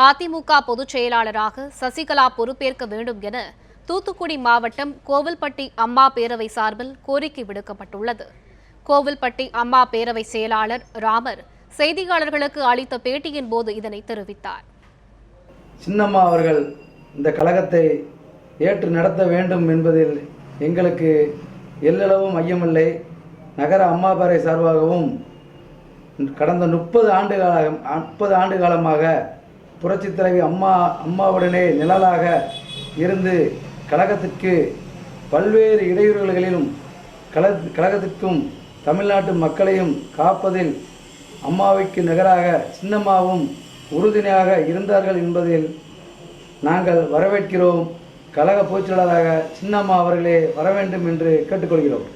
அதிமுக பொதுச் செயலாளராக சசிகலா பொறுப்பேற்க வேண்டும் என தூத்துக்குடி மாவட்டம் கோவில்பட்டி அம்மா பேரவை சார்பில் கோரிக்கை விடுக்கப்பட்டுள்ளது. கோவில்பட்டி அம்மா பேரவை செயலாளர் ராமர் செய்தியாளர்களுக்கு அளித்த பேட்டியின் போது இதனை தெரிவித்தார். சின்னம்மா அவர்கள் இந்த கழகத்தை ஏற்று நடத்த வேண்டும் என்பதில் எங்களுக்கு எல்லளவும் ஐயமில்லை. நகர அம்மா பேரவை சார்பாகவும் கடந்த 30 ஆண்டு காலமாக புரட்சித் தலைவி அம்மாவுடனே நிழலாக இருந்து கழகத்திற்கு பல்வேறு இடையூறுகளிலும் கழகத்திற்கும் தமிழ்நாட்டு மக்களையும் காப்பதில் அம்மாவுக்கு நிகராக சின்னம்மாவும் உறுதுணையாக இருந்தார்கள் என்பதில் நாங்கள் வரவேற்கிறோம். கழக பொதுச்செயலாளராக சின்னம்மா அவர்களே வர வேண்டும் என்று கேட்டுக்கொள்கிறோம்.